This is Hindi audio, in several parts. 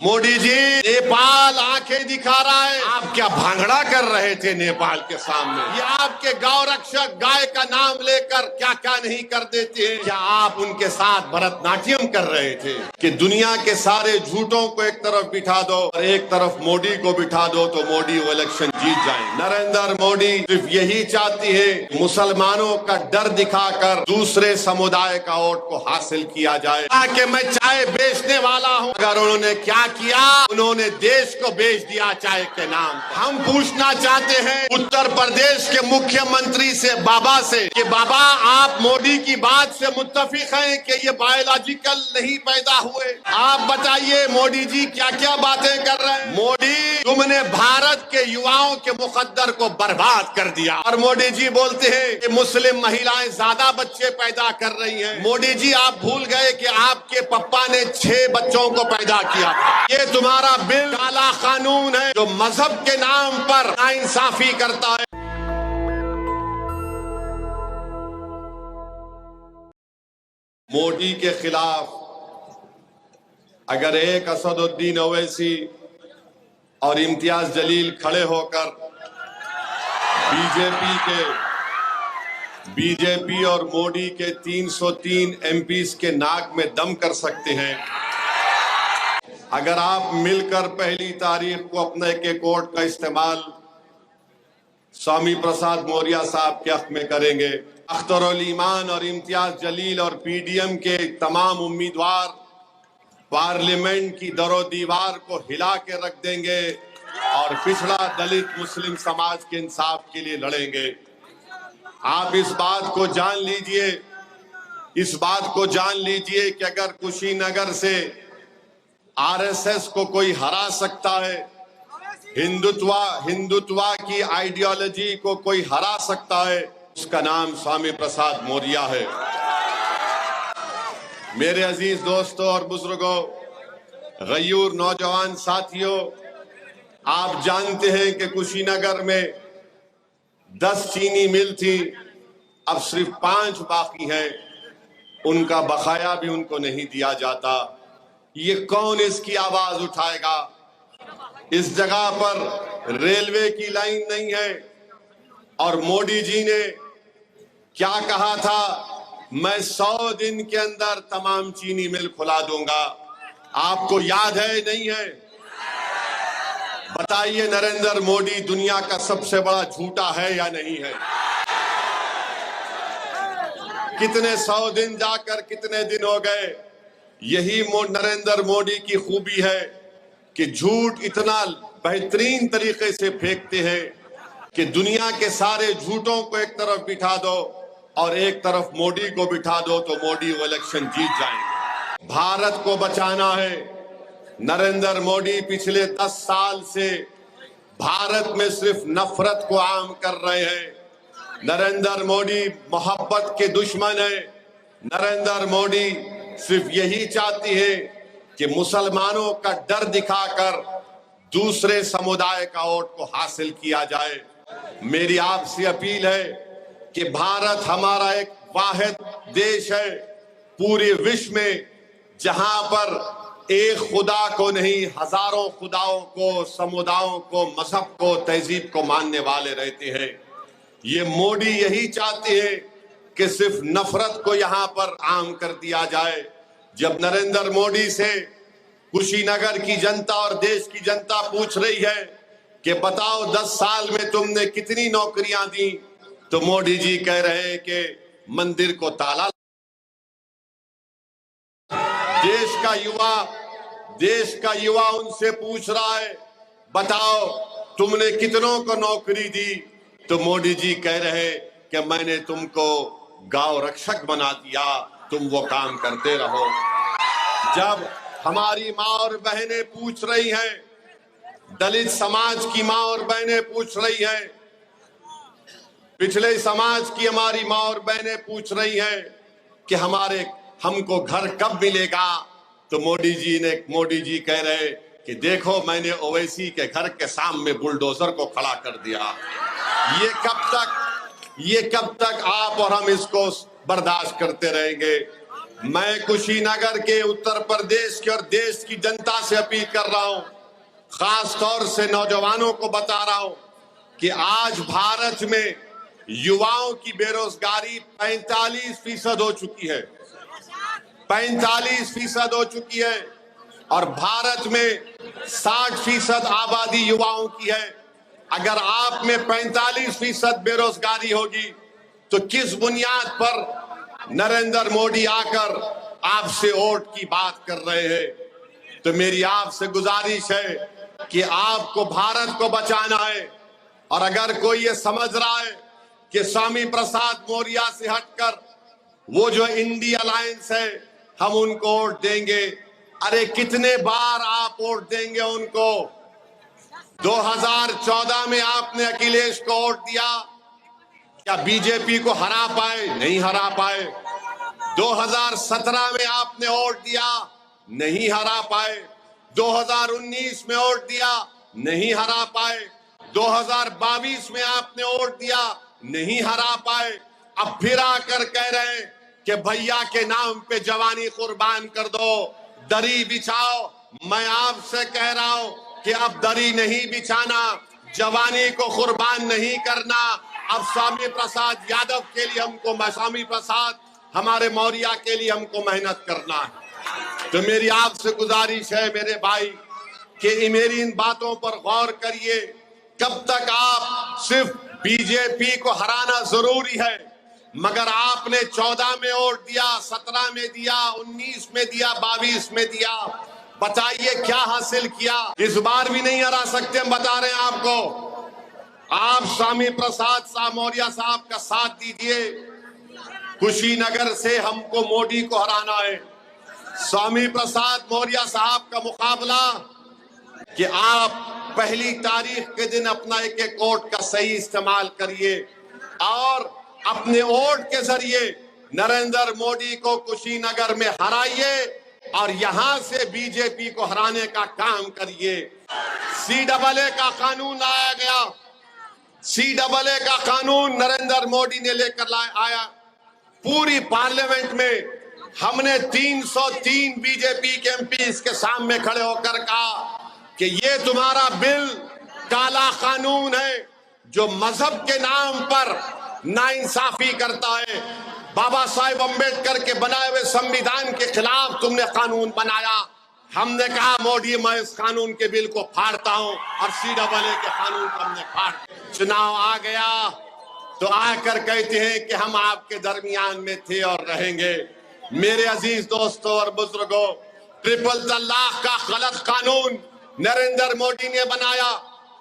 मोदी जी, नेपाल आंखें दिखा रहा है। आप क्या भांगड़ा कर रहे थे नेपाल के सामने? ये आपके गौ रक्षक गाय का नाम लेकर क्या क्या नहीं कर देते हैं? क्या आप उनके साथ भरतनाट्यम कर रहे थे कि दुनिया के सारे झूठों को एक तरफ बिठा दो और एक तरफ मोदी को बिठा दो तो मोदी वो इलेक्शन जीत जाए। नरेंद्र मोदी सिर्फ यही चाहती है मुसलमानों का डर दिखाकर दूसरे समुदाय का वोट को हासिल किया जाए। कि मैं चाय बेचने वाला हूँ, अगर उन्होंने क्या किया, उन्होंने देश को बेच दिया चाय के नाम पर। हम पूछना चाहते हैं उत्तर प्रदेश के मुख्यमंत्री से, बाबा से, कि बाबा आप मोदी की बात से मुत्तफिक हैं कि ये बायोलॉजिकल नहीं पैदा हुए? आप बताइए मोदी जी क्या क्या बातें कर रहे हैं। मोदी, तुमने भारत के युवाओं के मुकद्दर को बर्बाद कर दिया। और मोदी जी बोलते हैं कि मुस्लिम महिलाएं ज्यादा बच्चे पैदा कर रही हैं। मोदी जी, आप भूल गए कि आपके पप्पा ने 6 बच्चों को पैदा किया था। ये तुम्हारा बिल काला कानून है जो मजहब के नाम पर नाइंसाफी करता है। मोदी के खिलाफ अगर एक असदुद्दीन ओवैसी और इम्तियाज जलील खड़े होकर बीजेपी और मोदी के 303 एमपीज के नाक में दम कर सकते हैं, अगर आप मिलकर पहली तारीख को अपने के कोर्ट का इस्तेमाल स्वामी प्रसाद मौर्य साहब के हक में करेंगे, अख्तरुल ईमान और इम्तियाज जलील और पीडीएम के तमाम उम्मीदवार पार्लियामेंट की दरो दीवार को हिला के रख देंगे और पिछड़ा दलित मुस्लिम समाज के इंसाफ के लिए लड़ेंगे। आप इस बात को जान लीजिए कि अगर कुशीनगर से आरएसएस को कोई हरा सकता है, हिंदुत्वा की आइडियोलॉजी को कोई हरा सकता है, उसका नाम स्वामी प्रसाद मौर्य है। मेरे अजीज दोस्तों और बुजुर्गों, गयूर नौजवान साथियों, आप जानते हैं कि कुशीनगर में 10 चीनी मिल थी, अब सिर्फ 5 बाकी हैं। उनका बकाया भी उनको नहीं दिया जाता। ये कौन इसकी आवाज उठाएगा? इस जगह पर रेलवे की लाइन नहीं है और मोदी जी ने क्या कहा था, मैं 100 दिन के अंदर तमाम चीनी मिल खुला दूंगा। आपको याद है नहीं है? बताइए, नरेंद्र मोदी दुनिया का सबसे बड़ा झूठा है या नहीं है? कितने 100 दिन जाकर कितने दिन हो गए? यही नरेंद्र मोदी की खूबी है कि झूठ इतना बेहतरीन तरीके से फेंकते हैं कि दुनिया के सारे झूठों को एक तरफ बिठा दो और एक तरफ मोदी को बिठा दो तो मोदी वो इलेक्शन जीत जाएंगे। भारत को बचाना है। नरेंद्र मोदी पिछले 10 साल से भारत में सिर्फ नफरत को आम कर रहे हैं। नरेंद्र मोदी मोहब्बत के दुश्मन है। नरेंद्र मोदी सिर्फ यही चाहती है कि मुसलमानों का डर दिखाकर दूसरे समुदाय का वोट को हासिल किया जाए। मेरी आपसे अपील है कि भारत हमारा एक वाहिद देश है पूरे विश्व में जहां पर एक खुदा को नहीं, हजारों खुदाओं को, समुदायों को, मजहब को, तहजीब को मानने वाले रहते हैं। ये मोदी यही चाहते हैं कि सिर्फ नफरत को यहां पर आम कर दिया जाए। जब नरेंद्र मोदी से कुशीनगर की जनता और देश की जनता पूछ रही है कि बताओ 10 साल में तुमने कितनी नौकरियां दी, तो मोदी जी कह रहे हैं कि मंदिर को ताला। देश का युवा उनसे पूछ रहा है बताओ तुमने कितनों को नौकरी दी, तो मोदी जी कह रहे हैं कि मैंने तुमको गांव रक्षक बना दिया, तुम वो काम करते रहो। जब हमारी माँ और बहनें पूछ रही हैं, दलित समाज की माँ और बहनें पूछ रही हैं, पिछले समाज की हमारी माँ और बहनें पूछ रही हैं कि हमको घर कब मिलेगा, तो मोदी जी कह रहे कि देखो मैंने ओवैसी के घर के सामने बुलडोजर को खड़ा कर दिया। ये कब तक आप और हम इसको बर्दाश्त करते रहेंगे? मैं कुशीनगर के उत्तर प्रदेश के और देश की जनता से अपील कर रहा हूं, खास तौर से नौजवानों को बता रहा हूं कि आज भारत में युवाओं की बेरोजगारी 45% हो चुकी है। 45% हो चुकी है और भारत में 60% आबादी युवाओं की है। अगर आप में 45% बेरोजगारी होगी तो किस बुनियाद पर नरेंद्र मोदी आकर आपसे वोट की बात कर रहे हैं? तो मेरी आपसे गुजारिश है कि आपको भारत को बचाना है और अगर कोई ये समझ रहा है कि स्वामी प्रसाद मौर्य से हटकर वो जो इंडी अलायंस है हम उनको वोट देंगे, अरे कितने बार आप वोट देंगे उनको? 2014 में आपने अखिलेश को वोट दिया, क्या बीजेपी को हरा पाए? नहीं हरा पाए। 2017 में आपने वोट दिया, नहीं हरा पाए। 2019 में वोट दिया, नहीं हरा पाए। 2022 में आपने वोट दिया, नहीं हरा पाए। अब फिर आकर कह रहे हैं कि भैया के नाम पे जवानी कुर्बान कर दो, दरी बिछाओ। मैं आपसे कह रहा हूं कि अब दरी नहीं बिछाना, जवानी को कुर्बान नहीं करना। अब स्वामी प्रसाद यादव के लिए हमको, स्वामी प्रसाद हमारे मौर्य के लिए हमको मेहनत करना है। तो मेरी आपसे गुजारिश है मेरे भाई कि मेरी इन बातों पर गौर करिए। कब तक आप सिर्फ बीजेपी को हराना जरूरी है, मगर आपने 14 में वोट दिया, 17 में दिया, 19 में दिया, 22 में दिया। बताइए क्या हासिल किया? इस बार भी नहीं हरा सकते, हम बता रहे हैं आपको। आप स्वामी प्रसाद साहब मौर्य साहब का साथ दीजिए। कुशीनगर से हमको मोदी को हराना है। स्वामी प्रसाद मौर्य साहब का मुकाबला कि आप पहली तारीख के दिन अपना एक एक वोट का सही इस्तेमाल करिए और अपने वोट के जरिए नरेंद्र मोदी को कुशीनगर में हराइए और यहां से बीजेपी को हराने का काम करिए। CAA का कानून लाया गया, CAA का कानून नरेंद्र मोदी ने लेकर आया। पूरी पार्लियामेंट में हमने 303 बीजेपी के MP इसके सामने खड़े होकर कहा कि ये तुम्हारा बिल काला कानून है जो मजहब के नाम पर नाइंसाफी करता है। बाबा साहेब अम्बेडकर के बनाए हुए संविधान के खिलाफ तुमने कानून बनाया। हमने कहा मोदी मैं इस कानून के बिल को फाड़ता हूं और CAA के कानून को हमने फाड़। चुनाव आ गया तो आकर कहते हैं कि हम आपके दरमियान में थे और रहेंगे। मेरे अजीज दोस्तों और बुजुर्गों, ट्रिपल तलाक का गलत कानून नरेंद्र मोदी ने बनाया।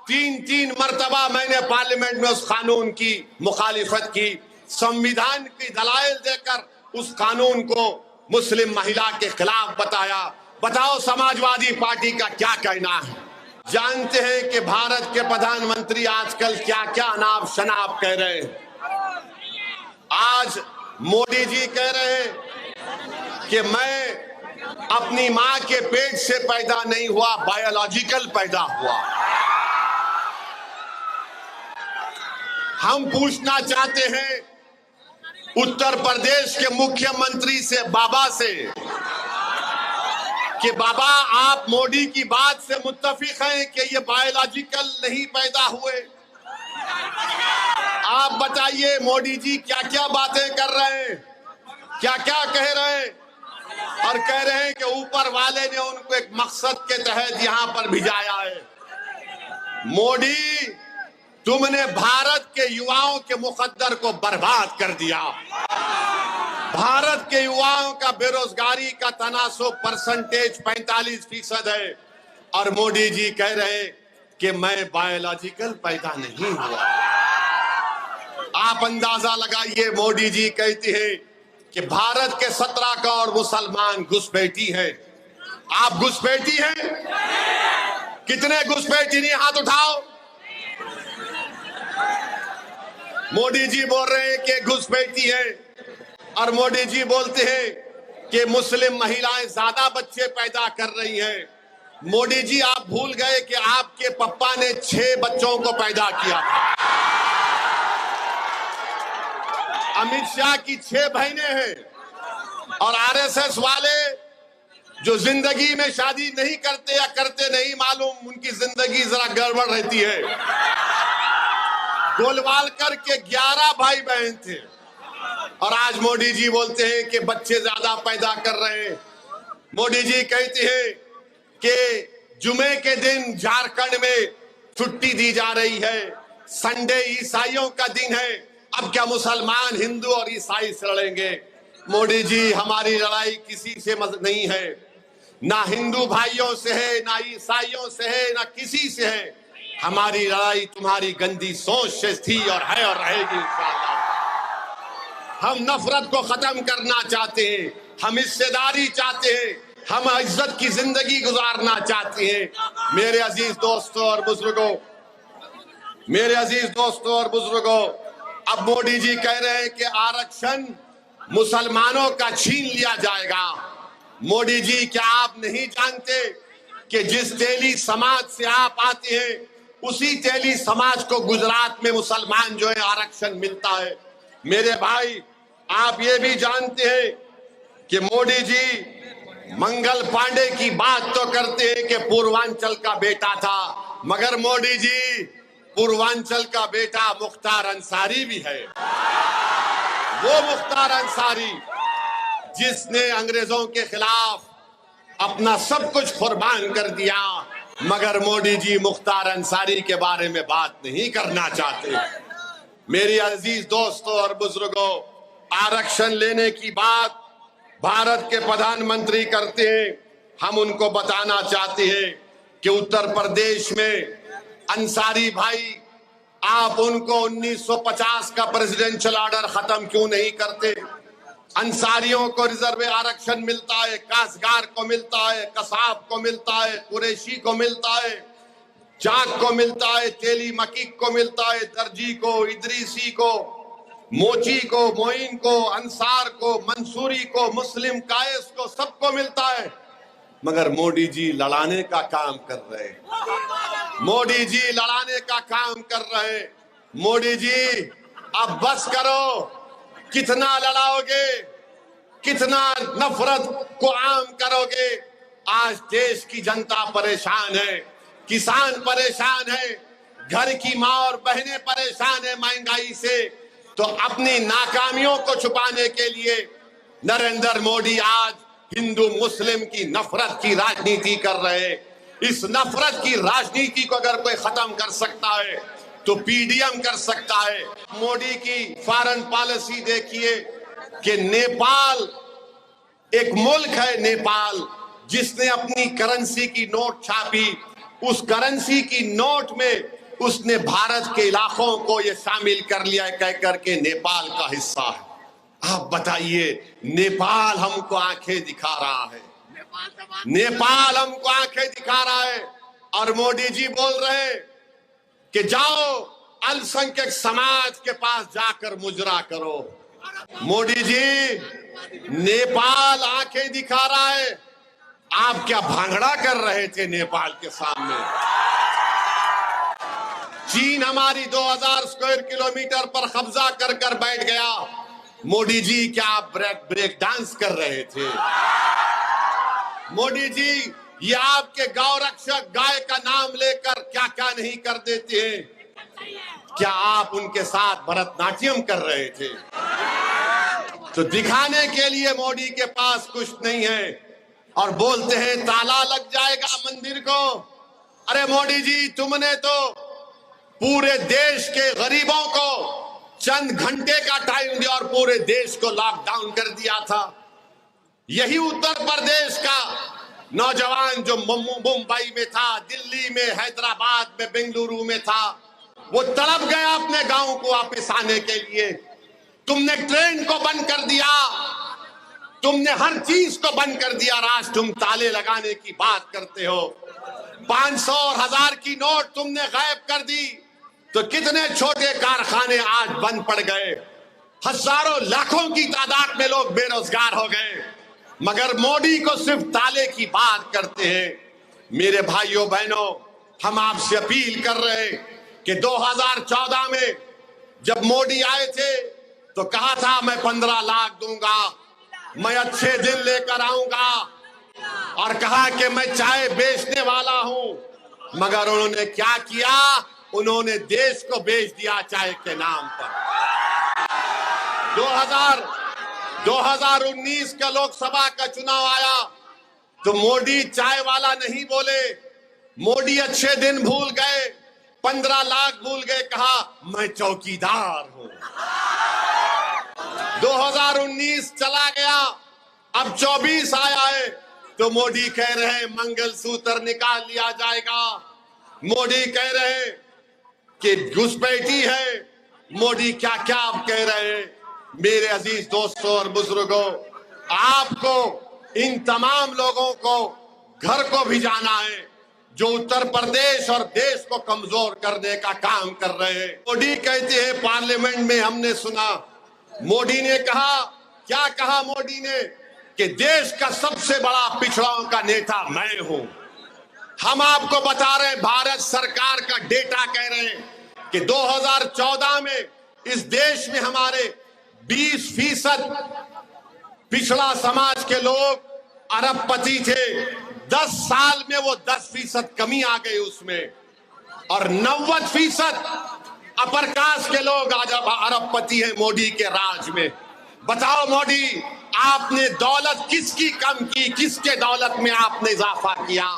3 मर्तबा मैंने पार्लियामेंट में उस कानून की मुखालिफत की, संविधान की दलाइल देकर उस कानून को मुस्लिम महिला के खिलाफ बताया। बताओ समाजवादी पार्टी का क्या कहना है? जानते हैं कि भारत के प्रधानमंत्री आजकल क्या क्या अनाप शनाप कह रहे हैं। आज मोदी जी कह रहे हैं कि मैं अपनी मां के पेट से पैदा नहीं हुआ, बायोलॉजिकल पैदा हुआ। हम पूछना चाहते हैं उत्तर प्रदेश के मुख्यमंत्री से, बाबा से, कि बाबा आप मोदी की बात से मुत्तफिक हैं कि ये बायोलॉजिकल नहीं पैदा हुए? आप बताइए मोदी जी क्या क्या बातें कर रहे हैं, क्या क्या कह रहे हैं? और कह रहे हैं कि ऊपर वाले ने उनको एक मकसद के तहत यहां पर भिजाया है। मोदी, तुमने भारत के युवाओं के मुकद्दर को बर्बाद कर दिया। भारत के युवाओं का बेरोजगारी का तनासुब परसेंटेज 45% है और मोदी जी कह रहे हैं कि मैं बायोलॉजिकल पैदा नहीं हुआ। आप अंदाजा लगाइए, मोदी जी कहते हैं कि भारत के 17 करोड़ मुसलमान घुसपैठी हैं। आप घुसपैठी हैं? कितने घुसपैठी नहीं? हाथ उठाओ। मोदी जी बोल रहे हैं कि घुसपैठी है और मोदी जी बोलते हैं कि मुस्लिम महिलाएं ज्यादा बच्चे पैदा कर रही हैं। मोदी जी आप भूल गए कि आपके पप्पा ने 6 बच्चों को पैदा किया था। अमित शाह की 6 बहनें हैं। और आरएसएस वाले जो जिंदगी में शादी नहीं करते या करते नहीं मालूम, उनकी जिंदगी जरा गड़बड़ रहती है। गोलवालकर के 11 भाई बहन थे और आज मोदी जी बोलते हैं कि बच्चे ज्यादा पैदा कर रहे हैं। मोदी जी कहते हैं कि जुमे के दिन झारखंड में छुट्टी दी जा रही है, संडे ईसाइयों का दिन है। अब क्या मुसलमान हिंदू और ईसाई से लड़ेंगे? मोदी जी, हमारी लड़ाई किसी से नहीं है, ना हिंदू भाइयों से है, ना ईसाइयों से है, ना किसी से है। हमारी लड़ाई तुम्हारी गंदी सोच से थी और है और रहेगी इंशाअल्लाह। हम नफरत को खत्म करना चाहते हैं, हम हिस्सेदारी चाहते हैं, हम इज्जत की जिंदगी गुजारना चाहते हैं। मेरे अजीज दोस्तों और बुजुर्गों, मेरे अजीज दोस्तों और बुजुर्गों, अब मोदी जी कह रहे हैं कि आरक्षण मुसलमानों का छीन लिया जाएगा। मोदी जी, क्या आप नहीं जानते कि जिस तेली समाज से आप आते हैं, उसी तेली समाज को गुजरात में मुसलमान जो है आरक्षण मिलता है। मेरे भाई, आप ये भी जानते हैं कि मोदी जी मंगल पांडे की बात तो करते हैं कि पूर्वांचल का बेटा था, मगर मोदी जी, पूर्वांचल का बेटा मुख्तार अंसारी भी है। वो मुख्तार अंसारी जिसने अंग्रेजों के खिलाफ अपना सब कुछ कुर्बान कर दिया, मगर मोदी जी मुख्तार अंसारी के बारे में बात नहीं करना चाहते। मेरी अजीज दोस्तों और बुजुर्गों, आरक्षण लेने की बात भारत के प्रधानमंत्री करते हैं। हम उनको बताना चाहते हैं कि उत्तर प्रदेश में अंसारी भाई, आप उनको 1950 का प्रेसिडेंशियल ऑर्डर खत्म क्यों नहीं करते? अंसारियों को रिजर्व आरक्षण मिलता है, काश्तकार को मिलता है, कसाब को मिलता है, कुरैशी को मिलता है, चाक को मिलता है, तेली मकीक को मिलता है, दर्जी को, इदरीसी को, मोची को, मोइन को, अंसार को, मंसूरी को, मुस्लिम कायस को, सबको मिलता है। मगर मोदी जी लड़ाने का काम कर रहे हैं। मोदी जी लड़ाने का काम कर रहे हैं। मोदी जी, अब बस करो, कितना लड़ाओगे, कितना नफरत को आम करोगे? आज देश की जनता परेशान है, किसान परेशान है, घर की माँ और बहनें परेशान है महंगाई से। तो अपनी नाकामियों को छुपाने के लिए नरेंद्र मोदी आज हिंदू मुस्लिम की नफरत की राजनीति कर रहे हैं। इस नफरत की राजनीति को अगर कोई खत्म कर सकता है तो पीडीएम कर सकता है। मोदी की फॉरेन पॉलिसी देखिए कि नेपाल एक मुल्क है, नेपाल, जिसने अपनी करेंसी की नोट छापी। उस करेंसी की नोट में उसने भारत के इलाकों को ये शामिल कर लिया कह करके नेपाल का हिस्सा है। आप बताइए, नेपाल हमको आंखें दिखा रहा है, नेपाल हमको आंखें दिखा रहा है, और मोदी जी बोल रहे हैं कि जाओ अल्पसंख्यक समाज के पास जाकर मुजरा करो। मोदी जी, नेपाल आंखें दिखा रहा है, आप क्या भांगड़ा कर रहे थे नेपाल के सामने? चीन हमारी 2000 स्क्वायर किलोमीटर पर कब्जा कर कर बैठ गया। मोदी जी, क्या आप ब्रेक डांस कर रहे थे? मोदी जी, ये आपके गौ रक्षक गाय का नाम लेकर क्या क्या नहीं कर देते हैं? क्या आप उनके साथ भरतनाट्यम कर रहे थे? तो दिखाने के लिए मोदी के पास कुछ नहीं है और बोलते हैं ताला लग जाएगा मंदिर को। अरे मोदी जी, तुमने तो पूरे देश के गरीबों को चंद घंटे का टाइम दिया और पूरे देश को लॉकडाउन कर दिया था। यही उत्तर प्रदेश का नौजवान जो मुंबई में था, दिल्ली में, हैदराबाद में, बेंगलुरु में था, वो तड़प गया अपने गांव को वापस आने के लिए। तुमने ट्रेन को बंद कर दिया, तुमने हर चीज को बंद कर दिया। आज तुम ताले लगाने की बात करते हो। 500 और 1000 की नोट तुमने गायब कर दी, तो कितने छोटे कारखाने आज बंद पड़ गए। हजारों लाखों की तादाद में लोग बेरोजगार हो गए, मगर मोदी को सिर्फ ताले की बात करते हैं। मेरे भाइयों बहनों, हम आपसे अपील कर रहे हैं कि 2014 में जब मोदी आए थे तो कहा था मैं 15 लाख दूंगा, मैं अच्छे दिन लेकर आऊंगा और कहा कि मैं चाय बेचने वाला हूं, मगर उन्होंने क्या किया, उन्होंने देश को बेच दिया चाय के नाम पर। 2019 का लोकसभा का चुनाव आया तो मोदी चाय वाला नहीं बोले, मोदी अच्छे दिन भूल गए, 15 लाख भूल गए, कहा मैं चौकीदार हूं। 2019 चला गया, अब 24 आया है तो मोदी कह रहे हैं मंगलसूत्र निकाल लिया जाएगा, मोदी कह रहे हैं कि घुसपैठी है, मोदी क्या क्या आप कह रहे हैं। मेरे अजीज दोस्तों और बुजुर्गों, आपको इन तमाम लोगों को घर को भी जाना है जो उत्तर प्रदेश और देश को कमजोर करने का काम कर रहे हैं। मोदी कहते हैं पार्लियामेंट में, हमने सुना मोदी ने कहा, क्या कहा मोदी ने, कि देश का सबसे बड़ा पिछड़ाओं का नेता मैं हूं। हम आपको बता रहे हैं, भारत सरकार का डेटा कह रहे हैं कि 2014 में इस देश में हमारे 20% पिछड़ा समाज के लोग अरबपति थे। 10 साल में वो 10% कमी आ गई उसमें, और 90% अपर कास्ट के लोग आज अरबपति हैं मोदी के राज में। बताओ मोदी, आपने दौलत किसकी कम की, किसके दौलत में आपने इजाफा किया?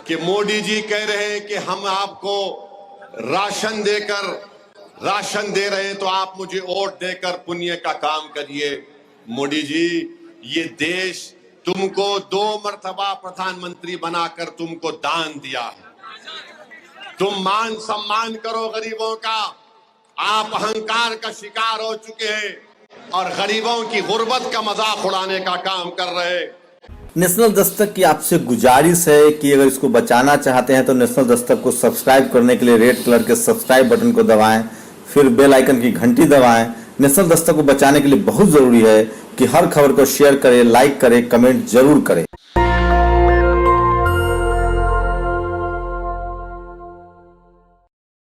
कि मोदी जी कह रहे हैं कि हम आपको राशन दे रहे हैं तो आप मुझे वोट देकर पुण्य का काम करिए। मोदी जी, ये देश तुमको 2 मर्तबा प्रधानमंत्री बनाकर तुमको दान दिया है। तुम मान सम्मान करो गरीबों का। आप अहंकार का शिकार हो चुके हैं और गरीबों की गुर्बत का मजाक उड़ाने का काम कर रहे हैं। नेशनल दस्तक की आपसे गुजारिश है कि अगर इसको बचाना चाहते हैं तो नेशनल दस्तक को सब्सक्राइब करने के लिए रेड कलर के सब्सक्राइब बटन को दबाएं, फिर बेल आइकन की घंटी दबाएं। नेशनल दस्तक को बचाने के लिए बहुत जरूरी है कि हर खबर को शेयर करें, लाइक करें, कमेंट जरूर करें।